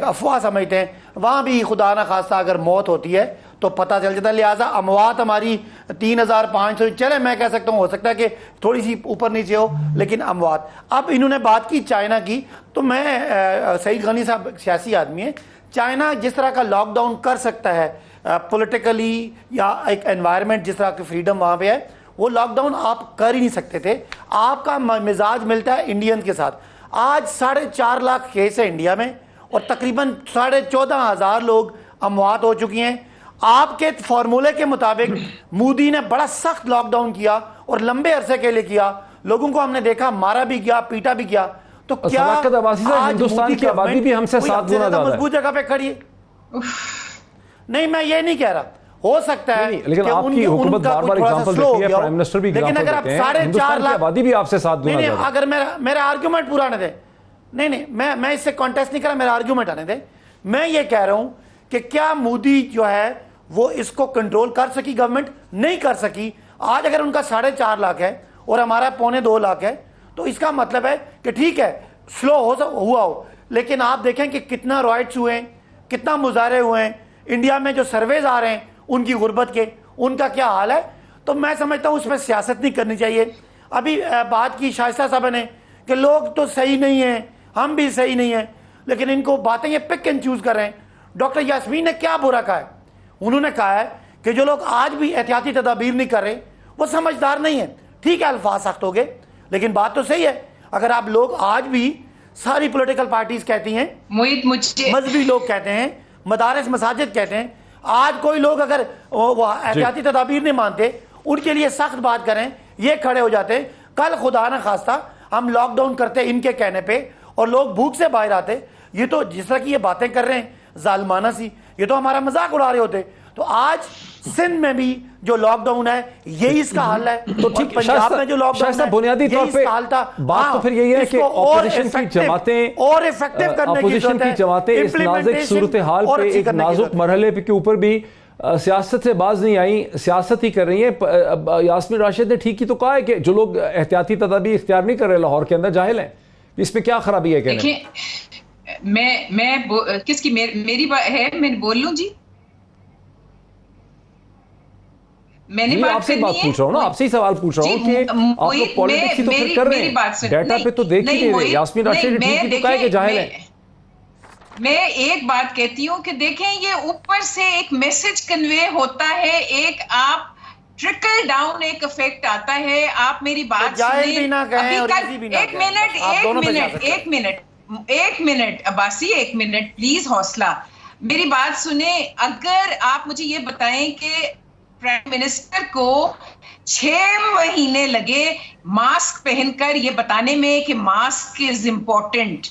C: अफवाह समझते हैं, वहाँ भी खुदा न खास्ता अगर मौत होती है तो पता चल जाता है। लिहाजा अमवात हमारी 3,500, चले मैं कह सकता हूँ, हो सकता है कि थोड़ी सी ऊपर नीचे हो, लेकिन अमवात। अब इन्होंने बात की चाइना की, तो मैं सईद गनी साहब सियासी आदमी है, चाइना जिस तरह का लॉकडाउन कर सकता है पॉलिटिकली, या एक एनवायरनमेंट जिस तरह की फ्रीडम वहाँ पे है, वो लॉकडाउन आप कर ही नहीं सकते थे। आपका मिजाज मिलता है इंडियन के साथ। आज 4.5 लाख केस है इंडिया में, और तकरीबन 14,500 लोग अमवात हो चुकी हैं। आपके फॉर्मूले के मुताबिक मोदी ने बड़ा सख्त लॉकडाउन किया, और लंबे अरसे के लिए किया। लोगों को हमने देखा मारा भी गया, पीटा भी गया। तो क्या
A: हिंदुस्तान की आबादी भी हमसे 7 गुना ज्यादा
C: मजबूत जगह पे खड़ी है? नहीं, मैं ये नहीं कह रहा, हो सकता है,
A: लेकिन आपकी हुकूमत बार-बार एग्जांपल देती है, प्राइम मिनिस्टर भी एग्जांपल देते हैं। लेकिन अगर 4.5 लाख
C: आबादी
A: भी आपसे 7 गुना ज्यादा।
C: अगर मेरा आर्गुमेंट पूरा आने दे, नहीं, मैं इससे कॉन्टेस्ट नहीं कर रहा, मेरा आर्गुमेंट आने दे। मैं ये कह रहा हूं कि क्या मोदी जो है वो इसको कंट्रोल कर सकी? गवर्नमेंट नहीं कर सकी। आज अगर उनका 4.5 लाख है और हमारा 2.25 लाख है, तो इसका मतलब है कि ठीक है, स्लो हुआ हो, लेकिन आप देखें कि कितना रॉयट्स हुए हैं, कितना मुजाहरे हुए हैं। इंडिया में जो सर्वेज आ रहे हैं उनकी गुर्बत के, उनका क्या हाल है। तो मैं समझता हूं उसमें सियासत नहीं करनी चाहिए। अभी बात की शाइस्ता साहब ने कि लोग तो सही नहीं हैं, हम भी सही नहीं हैं, लेकिन इनको बातें ये पिक एंड चूज कर रहे हैं। डॉक्टर यास्मीन ने क्या बुरा कहा है? उन्होंने कहा है कि जो लोग आज भी एहतियाती तदाबीर नहीं कर रहे वो समझदार नहीं है। ठीक है, अल्फाज सख्त हो गए, लेकिन बात तो सही है। अगर आप लोग आज भी, सारी पॉलिटिकल पार्टीज कहती हैं, मजहबी लोग कहते हैं, मदारिस मसाजिद कहते हैं, आज कोई लोग अगर एहतियाती तदाबीर नहीं मानते, उनके लिए सख्त बात करें, ये खड़े हो जाते। कल खुदा न खास्ता हम लॉकडाउन करते इनके कहने पे और लोग भूख से बाहर आते, ये तो जिस तरह की ये बातें कर रहे हैं जालमाना सी, ये तो हमारा मजाक उड़ा रहे होते। तो आज सिंध में भी जो लॉकडाउन है यही इसका हाल है।
A: तो ठीक, पंजाब में जो लॉकडाउन है बुनियादी तौर पे बात तो फिर यही है कि ऑपोजिशन की जमातें
C: और इफेक्टिव करने की
A: ऑपोजिशन की जमातें इस नाजुक सूरत हाल पे, एक नाजुक मरहले के ऊपर भी सियासत से बाज नहीं आई, सियासत ही कर रही है। यास्मीन राशिद ने ठीक ही तो कहा है कि जो लोग एहतियाती तदाबीर इख्तियार नहीं कर रहे लाहौर के अंदर जाहिल हैं। इसमें क्या खराबी है? कहने
D: मैं किसकी मेरी बात है, मैं बोल लूं जी? मैंने
A: आपसे बात पूछ रहा हूँ ना, आपसे ही सवाल पूछ रहा हूँ कि आप लोग पॉलिटिक्स ही तो फिर कर रहे हैं, डेटा पे तो देख ही नहीं रहे। यास्मीन राशिद ठीक ही तो कहा है कि जाहिल है।
D: मैं एक बात कहती हूँ कि देखें, ये ऊपर से एक मैसेज कन्वे होता है, एक आप ट्रिकल डाउन एक इफेक्ट आता है। आप मेरी बात सुनिए, एक एक मिनट अब्बासी, एक मिनट प्लीज, हौसला, मेरी बात सुने। अगर आप मुझे ये बताएं कि प्राइम मिनिस्टर को 6 महीने लगे मास्क पहनकर ये बताने में कि मास्क इज इम्पोर्टेंट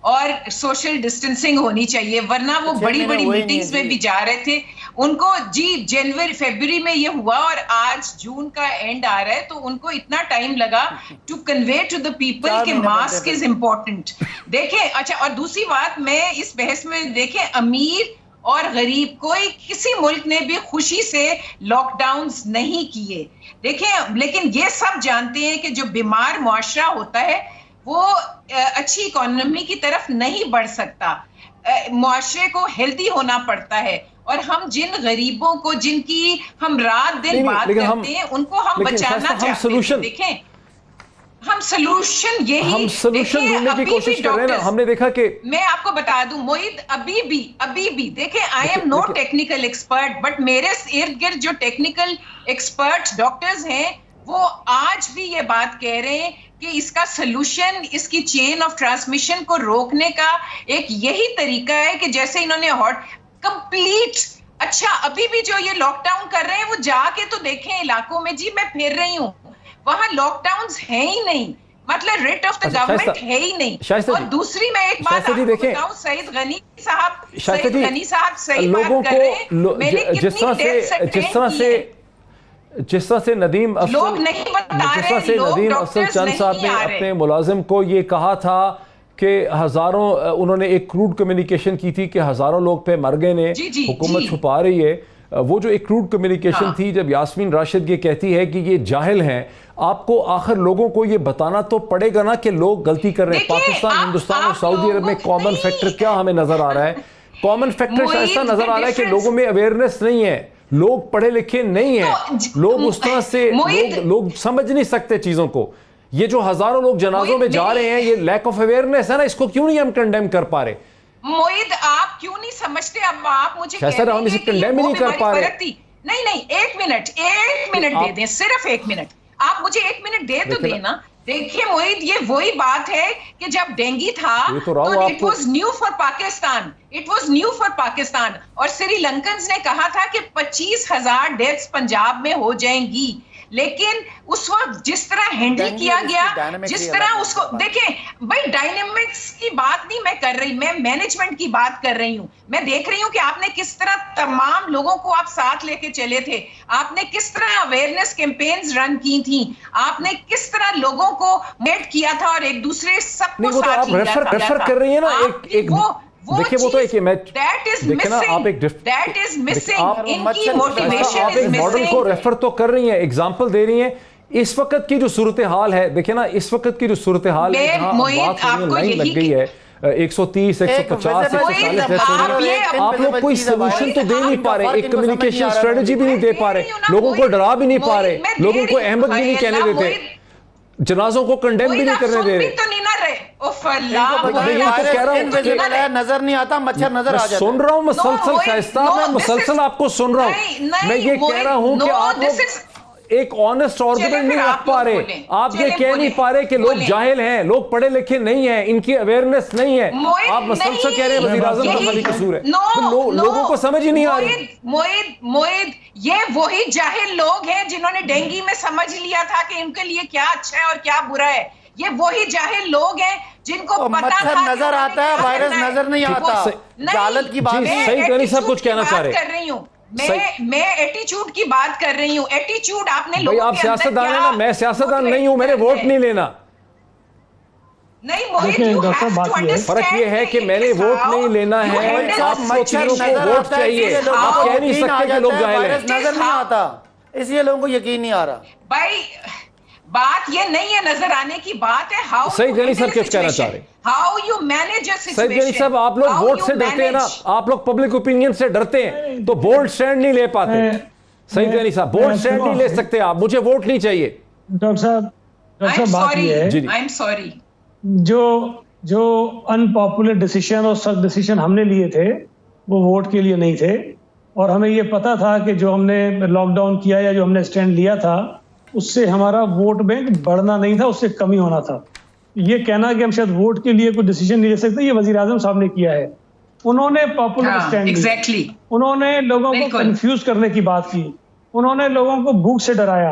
D: और सोशल डिस्टेंसिंग होनी चाहिए, वरना वो बड़ी बड़ी मीटिंग्स में भी जा रहे थे। उनको जी जनवरी फरवरी में ये हुआ और आज जून का एंड आ रहा है, तो उनको इतना टाइम लगा to convey to the people कि मास्क इज इम्पोर्टेंट। देखें, अच्छा, और दूसरी बात, मैं इस बहस में देखें, अमीर और गरीब कोई किसी मुल्क ने भी खुशी से लॉकडाउन्स नहीं किए, देखें, लेकिन ये सब जानते हैं कि जो बीमार मुआशरा होता है वो अच्छी इकोनॉमी की तरफ नहीं बढ़ सकता। मुआशरे को हेल्दी होना पड़ता है, और हम जिन गरीबों को, जिनकी हम रात दिन बात करते हैं, उनको हम बचाना चाहते हैं। देखें, हम सोल्यूशन
A: ढूंढने की कोशिश कर रहे हैं ना। हमने देखा कि
D: मैं आपको बता दूं मोहित, अभी भी देखें, I am no technical expert, but मेरे इर्द गिर्द जो टेक्निकल एक्सपर्ट डॉक्टर्स हैं वो आज भी ये बात कह रहे हैं कि इसका सलूशन, इसकी चेन ऑफ ट्रांसमिशन को रोकने का एक यही तरीका है कि जैसे इन्होंने कंप्लीट, अच्छा, अभी भी जो ये लॉकडाउन कर रहे हैं वो जाके तो देखें इलाकों में, जी मैं फिर रही हूँ, वहां लॉकडाउन है ही नहीं, मतलब रेट ऑफ द गवर्नमेंट है ही नहीं। और दूसरी मैं एक बात आपको बताऊं, सईद गनी साहब सही
A: लोगों
D: बात कर रहे हैं।
A: जिस तरह से नदीम अफजल चंद साहब ने अपने मुलाजिम को ये कहा था कि हजारों, उन्होंने एक क्रूड कम्युनिकेशन की थी कि हजारों लोग पे मर गए ने, हुकूमत छुपा रही है। वो जो एक क्रूड कम्युनिकेशन थी, जब यास्मीन राशिद ये कहती है कि ये जाहिल हैं, आपको आखिर लोगों को ये बताना तो पड़ेगा ना कि लोग गलती कर रहे हैं। पाकिस्तान, हिंदुस्तान और सऊदी अरब में कॉमन फैक्टर क्या हमें नजर आ रहा है? कॉमन फैक्टर ऐसा नजर आ रहा है कि लोगों में अवेयरनेस नहीं है, लोग पढ़े लिखे नहीं है, लोग उस तरह से लोग समझ नहीं सकते चीजों को। ये जो हजारों लोग जनाजों में जा रहे हैं, ये लैक ऑफ अवेयरनेस है ना, इसको क्यों नहीं हम कंडेम कर पा रहे?
D: मोहित, आप क्यों नहीं समझते? अब आप मुझे
A: हम इसे कंडेम ही नहीं कर पा रहे।
D: नहीं, एक मिनट दे दें, सिर्फ 1 मिनट, आप मुझे 1 मिनट दे तो देना। देखिए मोहित, ये वही बात है कि जब डेंगू था तो it was new for Pakistan, और श्रीलंकन ने कहा था कि 25,000 डेथ्स पंजाब में हो जाएंगी, लेकिन उस वक्त जिस तरह हैंडल किया गया, जिस तरह उसको देखें भाई, डायनेमिक्स की बात नहीं मैं कर रही, मैं मैनेजमेंट की बात कर रही हूं। मैं देख रही हूं कि आपने किस तरह तमाम लोगों को आप साथ लेके चले थे, आपने किस तरह अवेयरनेस कैंपेन्स रन की थी, आपने किस तरह लोगों को मेट किया था और एक दूसरे सबको साथ लिया था।
A: रेफर कर रही है ना, एक देखिए, वो तो एक मैच देखिए ना, आप एक मॉडल को रेफर तो कर रही हैं, एग्जांपल दे रही हैं। इस वक्त की जो सूरत हाल है, देखिए ना, इस वक्त की जो सूरत हाल है, लाइन लग गई है 130, 150, 140 डेथ हो रही है। आप लोग कोई सोल्यूशन तो दे नहीं पा रहे, एक कम्युनिकेशन स्ट्रेटजी भी नहीं दे पा रहे, लोगों को डरा भी नहीं पा रहे, लोगों को अहमद भी नहीं कहने देते, जनाजों को कंडेम भी नहीं करने दे रहे।
C: नजर नहीं आता, मच्छर नजर आ जाता है।
A: सुन रहा हूं मुसलसल, शाइस्ता, मैं मुसलसल आपको सुन रहा हूं। मैं ये कह रहा हूं कि आप लोग एक ऑनेस्ट आर्गुमेंट नहीं रख पा रहे, आप ये कह नहीं पा रहे कि लोग जाहिल हैं, लोग पढ़े लिखे नहीं हैं, इनकी अवेयरनेस नहीं है। आप मुसलसल कह रहे हैं वज़ीर आज़म का खाली कसूर है, लोगों को समझ ही नहीं आ रही।
D: मोहित, ये वही जाहिल लोग हैं जिन्होंने डेंगू में समझ लिया था कि इनके लिए क्या अच्छा है और क्या बुरा है। ये वही जाहिल लोग हैं जिनको पता था
C: नजर आता है, वायरस नजर नहीं आता। जालत की बात
A: सही करी, सब कुछ कहना चाह रहे
D: कर रही हूँ मैं एटीट्यूड की बात कर रही हूँ। एटीट्यूड आपने
A: भाई, आप सियासतदान है ना, मैं सियासतदान नहीं हूँ, मेरे वोट नहीं लेना।
D: नहीं,
A: फर्क ये है कि मैंने वोट नहीं लेना है, आपको चीजों को वोट चाहिए। आप कह नहीं सकते कि लोग जाहिल हैं,
C: नजर नहीं आता, इसलिए लोगों को यकीन नहीं आ रहा।
D: भाई, बात ये नहीं है नजर आने की, बात है हाउ
A: सईद गनी साहब कुछ कहना चाह रहे हैं,
D: how you manage a situation.
A: Saeed Ghani साहब, आप लोग वोट से डरते हैं ना, आप लोग पब्लिक ओपिनियन से डरते हैं, तो बोल्ड स्टैंड नहीं ले पाते। सईद गनी साहब, बोल्ड स्टैंड नहीं ले सकते आप, मुझे वोट नहीं चाहिए।
B: डॉक्टर साहब बात ये है,
D: आई एम सॉरी,
B: जो अनपॉपुलर डिसीजन और सख्त डिसीजन हमने लिए थे वो वोट के लिए नहीं थे, और हमें ये पता था कि जो हमने लॉकडाउन किया या जो हमने स्टैंड लिया था उससे हमारा वोट बैंक बढ़ना नहीं था, उससे कमी होना था। ये कहना कि हम शायद वोट के लिए कोई डिसीजन नहीं ले सकते, ये वजीर आजम साहब ने किया है। उन्होंने पॉपुलर स्टैंड
D: एग्जैक्टली,
B: उन्होंने लोगों को
D: बिल्कुल।
B: कंफ्यूज करने की बात की, उन्होंने लोगों को भूख से डराया।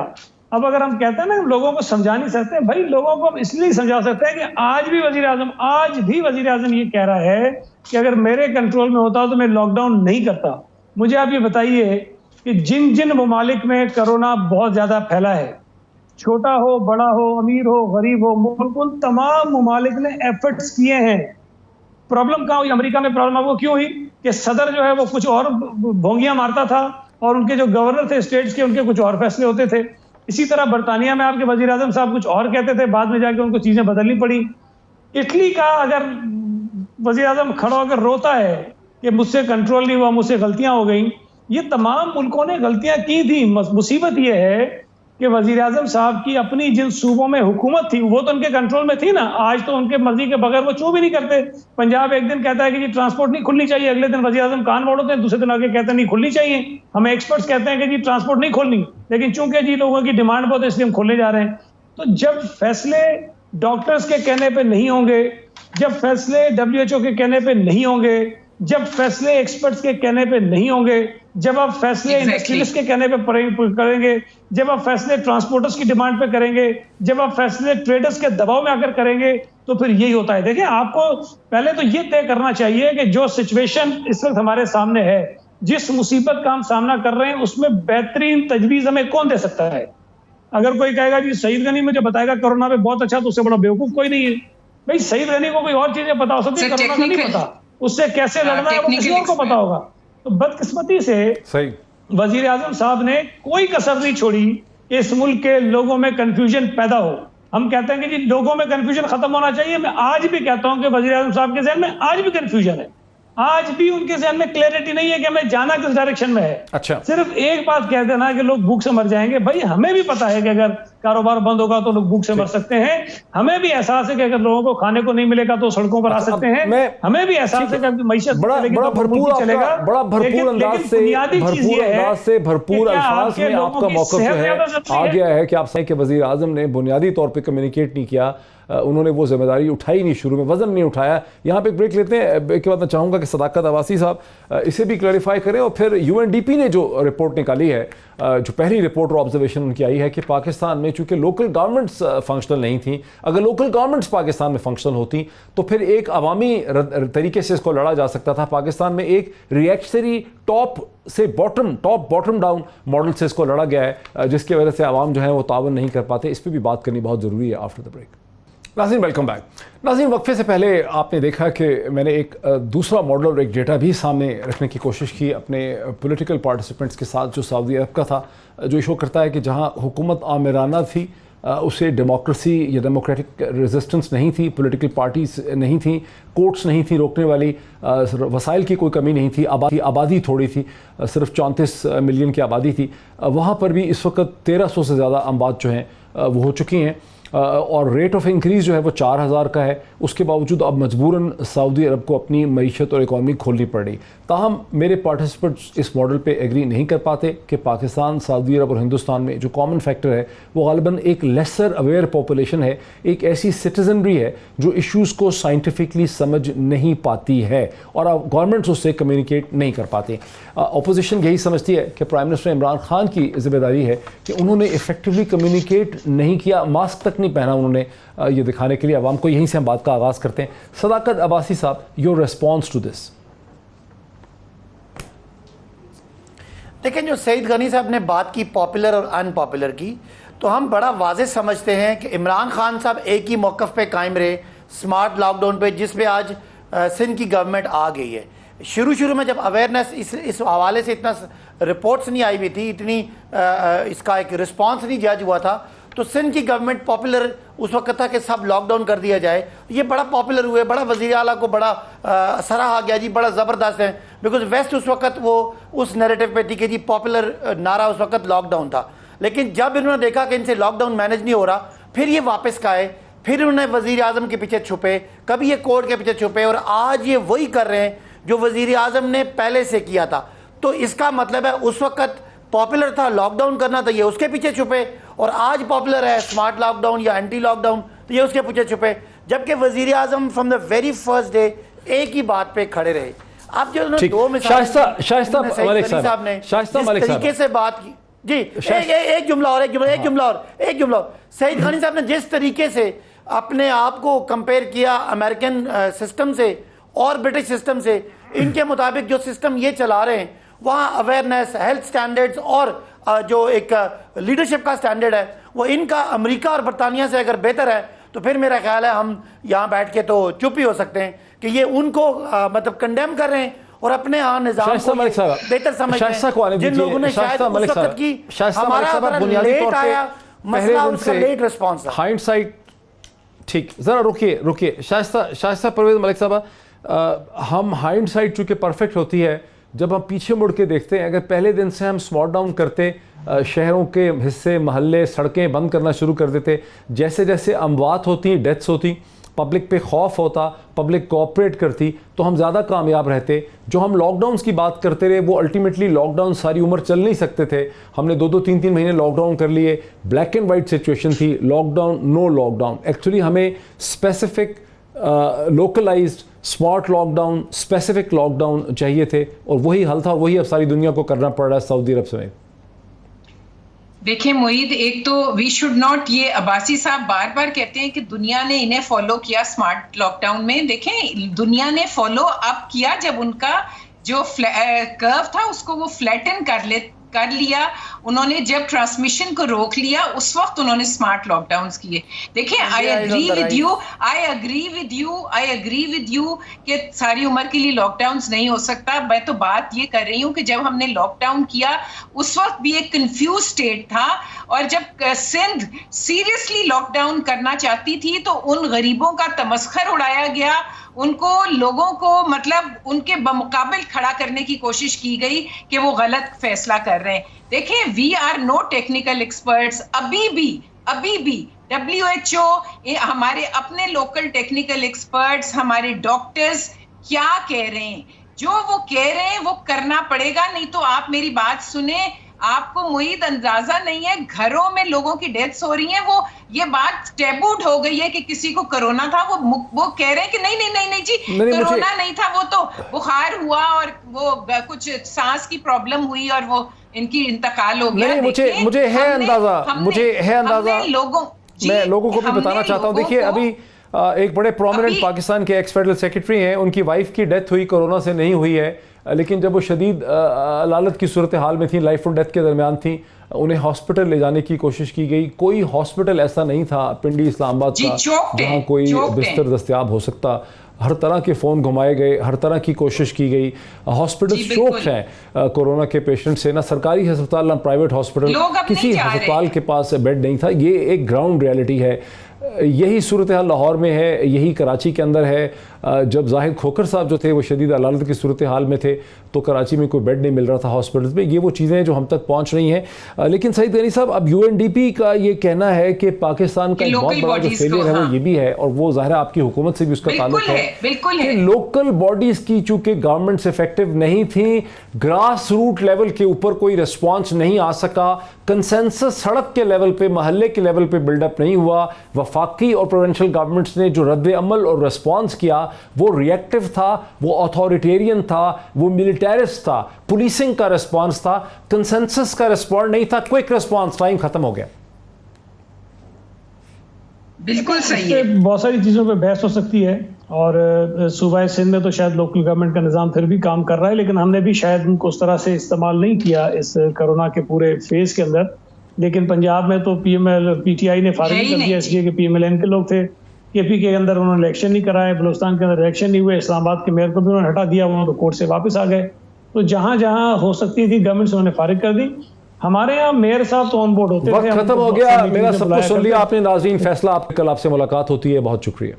B: अब अगर हम कहते हैं ना लोगों को समझा नहीं सकते, भाई लोगों को हम इसलिए नहीं समझा सकते हैं कि आज भी वजीर आजम ये कह रहा है कि अगर मेरे कंट्रोल में होता तो मैं लॉकडाउन नहीं करता। मुझे आप ये बताइए कि जिन जिन ममालिक में कोरोना बहुत ज्यादा फैला है, छोटा हो बड़ा हो अमीर हो गरीब हो, मुल्क उन तमाम ममालिक ने एफर्ट्स किए हैं। प्रॉब्लम कहाँ हुई? अमेरिका में प्रॉब्लम आपको क्यों हुई कि सदर जो है वो कुछ और भोंगियां मारता था और उनके जो गवर्नर थे स्टेट्स के, उनके कुछ और फैसले होते थे। इसी तरह बरतानिया में आपके वजीर आजम साहब कुछ और कहते थे, बाद में जाके उनको चीजें बदलनी पड़ी। इटली का अगर वजीर आजम खड़ा होकर रोता है कि मुझसे कंट्रोल नहीं हुआ, मुझसे गलतियां हो गई, ये तमाम मुल्कों ने गलतियां की थी। मुसीबत ये है कि वजीर आजम साहब की अपनी जिन सूबों में हुकूमत थी वो तो उनके कंट्रोल में थी ना। आज तो उनके मर्जी के बगैर वो चू भी नहीं करते। पंजाब एक दिन कहता है कि जी ट्रांसपोर्ट नहीं खुलनी चाहिए, अगले दिन वजीर आजम कान मोड़ते हैं, दूसरे दिन आगे कहते हैं नहीं खुलनी चाहिए। हमें एक्सपर्ट्स कहते हैं कि जी ट्रांसपोर्ट नहीं खोलनी, लेकिन चूंकि जी लोगों की डिमांड बहुत है इसलिए हम खोलने जा रहे हैं। तो जब फैसले डॉक्टर्स के कहने पर नहीं होंगे, जब फैसले WHO के कहने पर नहीं होंगे, जब फैसले एक्सपर्ट्स के कहने पे नहीं होंगे, जब आप फैसले इंडस्ट्रियलिस्ट के कहने पे करेंगे, जब आप फैसले ट्रांसपोर्टर्स की डिमांड पे करेंगे, जब आप फैसले ट्रेडर्स के दबाव में आकर करेंगे, तो फिर यही होता है। देखिए, आपको पहले तो ये तय करना चाहिए कि जो सिचुएशन इस वक्त हमारे सामने है, जिस मुसीबत का हम सामना कर रहे हैं, उसमें बेहतरीन तजवीज हमें कौन दे सकता है। अगर कोई कहेगा जी सईद गनी मुझे बताएगा कोरोना पे बहुत अच्छा, तो उससे बड़ा बेवकूफ कोई नहीं है। भाई सईद गनी को कोई और चीजें पता हो सकती है, कोरोना का नहीं पता, उससे कैसे लड़ना है वो किसी और को पता होगा। तो बदकिस्मती से
A: सही
B: वजीर आजम साहब ने कोई कसर नहीं छोड़ी कि इस मुल्क के लोगों में कंफ्यूजन पैदा हो। हम कहते हैं कि जी लोगों में कंफ्यूजन खत्म होना चाहिए। मैं आज भी कहता हूं कि वजीर आजम साहब के ज़हन में आज भी कंफ्यूजन है, आज भी उनके ज़हन में क्लैरिटी नहीं है कि हमें जाना किस डायरेक्शन में है।
A: अच्छा,
B: सिर्फ एक बात कह देना कि लोग भूख से मर जाएंगे, भाई हमें भी पता है कि अगर कारोबार बंद होगा तो लोग भूख से मर सकते हैं। हमें भी एहसास है कि अगर लोगों को खाने को नहीं मिलेगा तो सड़कों पर आ सकते हैं। हमें भी एहसास है कि मैशत
A: बड़ा भरपूर चलेगा, बड़ा भरपूर अंदाज से भरपूर अल्फाज में आपका मौक़िफ़ जो है आ गया है कि आप सही के वज़ीर आज़म ने बुनियादी तौर पर कम्युनिकेट नहीं किया, उन्होंने वो जिम्मेदारी उठाई नहीं, शुरू में वजन नहीं उठाया। यहाँ पे ब्रेक लेते हैं, ब्रेक के बाद मैं चाहूँगा कि सदाकत अब्बासी साहब इसे भी क्लैरिफाई करें। और फिर UNDP ने जो रिपोर्ट निकाली है, जो पहली रिपोर्ट और ऑब्जर्वेशन उनकी आई है कि पाकिस्तान में चूँकि लोकल गवर्नमेंट्स फंक्शनल नहीं थी, अगर लोकल गवर्नमेंट्स पाकिस्तान में फंक्शनल होती तो फिर एक अवामी तरीके से इसको लड़ा जा सकता था। पाकिस्तान में एक reactionary top bottom down model से इसको लड़ा गया है, जिसकी वजह से आवाम जो है वो तावन नहीं कर पाते। इस पर भी बात करनी बहुत ज़रूरी है आफ्टर द ब्रेक। नाज़रीन, वेलकम बैक। नाज़रीन, वक्फे से पहले आपने देखा कि मैंने एक दूसरा मॉडल और एक डेटा भी सामने रखने की कोशिश की अपने पॉलिटिकल पार्टिसिपेंट्स के साथ, जो सऊदी अरब का था, जो शो करता है कि जहां हुकूमत आमिराना थी, उसे डेमोक्रेसी या डेमोक्रेटिक रेजिस्टेंस नहीं थी, पॉलिटिकल पार्टीज नहीं थी, कोर्ट्स नहीं थी रोकने वाली, वसाइल की कोई कमी नहीं थी, आबादी थोड़ी थी, सिर्फ 34 मिलियन की आबादी थी। वहाँ पर भी इस वक्त 1300 से ज़्यादा अमवात जो हैं वो हो चुकी हैं और रेट ऑफ इंक्रीज़ जो है वो 4000 का है। उसके बावजूद अब मजबूरन सऊदी अरब को अपनी मईशत और इकॉनमी खोलनी पड़ रही। ताहम मेरे पार्टिसिपेंट्स इस मॉडल पे एग्री नहीं कर पाते कि पाकिस्तान, सऊदी अरब और हिंदुस्तान में जो कॉमन फैक्टर है वो गालिबन एक लेसर अवेयर पॉपुलेशन है, एक ऐसी सिटीजनरी है जो इश्यूज़ को साइंटिफिकली समझ नहीं पाती है और अब गवर्नमेंट्स उससे कम्युनिकेट नहीं कर पाते। अपोजिशन यही समझती है कि प्राइम मिनिस्टर इमरान खान की जिम्मेदारी है कि उन्होंने इफेक्टिवली कम्युनिकेट नहीं किया, मास्क तक नहीं पहना उन्होंने ये दिखाने के लिए आवाम को। यहीं से हम बात का आगाज़ करते हैं। सदाकत अब्बासी साहब, योर रिस्पॉन्स टू दिस।
C: देखिए, जो सईद गनी साहब ने बात की पॉपुलर और अनपॉपुलर की, तो हम बड़ा वाज़ेह समझते हैं कि इमरान खान साहब एक ही मौक़िफ़ पे कायम रहे स्मार्ट लॉकडाउन पे, जिस पे आज सिंध की गवर्नमेंट आ गई है। शुरू में जब अवेयरनेस इस हवाले से इतना रिपोर्ट्स नहीं आई हुई थी, इतनी इसका एक रिस्पॉन्स नहीं जज हुआ था, तो सिंध की गवर्नमेंट पॉपुलर उस वक्त था कि सब लॉकडाउन कर दिया जाए। ये बड़ा पॉपुलर हुए, बड़ा वज़ीर आला को बड़ा सराहा गया जी, बड़ा ज़बरदस्त है, बिकॉज वेस्ट उस वक्त वो उस नैरेटिव पे थी कि जी पॉपुलर नारा उस वक्त लॉकडाउन था। लेकिन जब इन्होंने देखा कि इनसे लॉकडाउन मैनेज नहीं हो रहा, फिर ये वापस का आए, फिर उन्होंने वज़ीर आज़म के पीछे छुपे, कभी ये कोर्ट के पीछे छुपे, और आज ये वही कर रहे हैं जो वज़ीर आज़म ने पहले से किया था। तो इसका मतलब है उस वक्त पॉपुलर था लॉकडाउन करना, तो ये उसके पीछे छुपे, और आज पॉपुलर है स्मार्ट लॉकडाउन या एंटी लॉकडाउन, तो ये उसके पीछे छुपे। जबकि वजीर आजम from the very first day एक ही बात पे खड़े रहे। अब जो उन्होंने
A: ठीक।
C: दो मिसाल
A: शाइस्ता मलिक साहब
C: ने
A: शाइस्ता
C: जिस
A: मलिक साहब
C: तरीके से बात की जी, एक जुमला और सईद खानी साहब ने जिस तरीके से अपने आप को कंपेयर किया अमेरिकन सिस्टम से और ब्रिटिश सिस्टम से, इनके मुताबिक जो सिस्टम ये चला रहे हैं वहाँ अवेयरनेस, हेल्थ स्टैंडर्ड्स और जो एक लीडरशिप का स्टैंडर्ड है वो इनका अमेरिका और बरतानिया से अगर बेहतर है तो फिर मेरा ख्याल है हम यहाँ बैठ के तो चुप ही हो सकते हैं कि ये उनको मतलब कंडेम कर रहे हैं और अपने यहाँ निजाम को बेहतर समझते हैं। जिन लोगों ने शायद उस वक्त की हमारा लेट आया मसला, उनका लेट रिस्पॉन्स था।
A: हाइंडसाइट ठीक, जरा रुकिए शाइस्ता परवेज मलिक साहब, हम हाइंडसाइट चूंकि परफेक्ट होती है जब हम पीछे मुड़ के देखते हैं, अगर पहले दिन से हम स्मॉट डाउन करते, शहरों के हिस्से, महल्ले, सड़कें बंद करना शुरू कर देते, जैसे जैसे अमवात होती, डेथ्स होती, पब्लिक पे खौफ होता, पब्लिक कोऑपरेट करती, तो हम ज़्यादा कामयाब रहते। जो हम लॉकडाउन्स की बात करते रहे वो अल्टीमेटली लॉकडाउन सारी उम्र चल नहीं सकते थे। हमने 2-2, 3-3 महीने लॉकडाउन कर लिए, ब्लैक एंड वाइट सिचुएशन थी, लॉकडाउन नो लॉकडाउन। एक्चुअली हमें specific localised smart lockdown, specific lockdown चाहिए थे और वही हल था, वही अब सारी दुनिया को करना पड़ रहा है, सऊदी अरब समेत।
D: देखिए मोईद, एक तो वी शुड नॉट, ये अब्बासी साहब बार बार कहते हैं कि दुनिया ने इन्हें फॉलो किया स्मार्ट लॉकडाउन में। देखें, दुनिया ने फॉलो अप किया जब उनका जो कर्व था उसको वो फ्लैटन कर लिया उन्होंने, जब ट्रांसमिशन को रोक लिया उस वक्त उन्होंने स्मार्ट लॉकडाउन्स किए। देखिए, आई अग्री विद यू कि सारी उम्र के लिए लॉकडाउन्स नहीं हो सकता। मैं तो बात ये कर रही हूँ कि जब हमने लॉकडाउन किया उस वक्त भी एक कंफ्यूज स्टेट था, और जब सिंध सीरियसली लॉकडाउन करना चाहती थी तो उन गरीबों का तमस्खर उड़ाया गया, उनको, लोगों को मतलब उनके बमुकाबिल खड़ा करने की कोशिश की गई कि वो गलत फैसला कर रहे हैं। देखिए, we are no technical experts, अभी भी WHO, हमारे अपने लोकल टेक्निकल एक्सपर्ट्स, हमारे डॉक्टर्स क्या कह रहे हैं, जो वो कह रहे हैं वो करना पड़ेगा। नहीं तो आप मेरी बात सुने, आपको मुईद अंदाजा नहीं है, घरों में लोगों की डेथ्स हो रही हैं, वो ये बात टैबूड हो गई है कि किसी को कोरोना था, वो कह रहे हैं कि नहीं जी कोरोना नहीं था, वो तो बुखार हुआ और वो कुछ सांस की प्रॉब्लम हुई और वो इनकी इंतकाल हो गया।
A: मुझे है अंदाजा, मैं लोगों को भी बताना चाहता हूँ। देखिए, अभी एक बड़े प्रोमिनेंट पाकिस्तान के एक्स फेडरल सेक्रेटरी हैं, उनकी वाइफ की डेथ हुई, कोरोना से नहीं हुई है, लेकिन जब वो शदीद अलालत की सूरत हाल में थी, लाइफ और डेथ के दरमियान थी, उन्हें हॉस्पिटल ले जाने की कोशिश की गई। कोई हॉस्पिटल ऐसा नहीं था पिंडी इस्लामाबाद का जहाँ कोई बिस्तर दस्तयाब हो सकता। हर तरह के फ़ोन घुमाए गए, हर तरह की कोशिश की गई। हॉस्पिटल स्ट्रोक्स हैं कोरोना के पेशेंट से, ना सरकारी अस्पताल ना प्राइवेट हॉस्पिटल, किसी अस्पताल के पास बेड नहीं था। ये एक ग्राउंड रियलिटी है। यही सूरत हाल लाहौर में है, यही कराची के अंदर है। जब जाहिद खोखर साहब जो थे वो शदीद अलालत की सूरत हाल में थे तो कराची में कोई बेड नहीं मिल रहा था हॉस्पिटल्स में। ये वो चीज़ें हैं जो हम तक पहुंच रही हैं। लेकिन सईद गनी साहब, अब UNDP का ये कहना है कि पाकिस्तान का एक बहुत बड़ा जो फेलियर है वो ये भी है, और वो ज़ाहिर है आपकी हुकूमत से भी उसका ताल्लुक है कि लोकल बॉडीज़ की चूँकि गवर्नमेंट्स इफेक्टिव नहीं थी, ग्रास रूट लेवल के ऊपर कोई रिस्पॉन्स नहीं आ सका, कंसेंसस सड़क के लेवल पे, महल्ले के लेवल पे बिल्डअप नहीं हुआ। वफाकी और प्रोविंशियल गवर्नमेंट्स ने जो रद्द अमल और रिस्पॉन्स किया वो रिएक्टिव था, वो अथॉरिटेरियन था, वो मिलिटेरिस्ट था, पुलिसिंग का रिस्पॉन्स था, कंसेंसस का रिस्पॉन्स नहीं था, क्विक रिस्पॉन्स, टाइम खत्म हो गया।
D: बिल्कुल सही है।
B: बहुत सारी चीज़ों पे बहस हो सकती है, और सूबा सिंध में तो शायद लोकल गवर्नमेंट का निज़ाम फिर भी काम कर रहा है, लेकिन हमने भी शायद उनको उस तरह से इस्तेमाल नहीं किया इस कोरोना के पूरे फेज़ के अंदर। लेकिन पंजाब में तो PTI ने फारिग कर दिया इसलिए कि PMLN के लोग थे। KP के अंदर उन्होंने इलेक्शन नहीं कराए, बलूचिस्तान के अंदर इलेक्शन नहीं हुए, इस्लामाबाद के मेयर को भी उन्होंने हटा दिया, वो तो कोर्ट से वापस आ गए। तो जहाँ जहाँ हो सकती थी गवर्नमेंट से उन्होंने फारिग कर दी। हमारे यहाँ मेयर साहब तो ऑन बोर्ड होते थे।
A: वक्त खत्म हो गया, मेरा सब कुछ सुन लिया आपने नाज़रीन। फैसला कल आपसे मुलाकात होती है, बहुत शुक्रिया।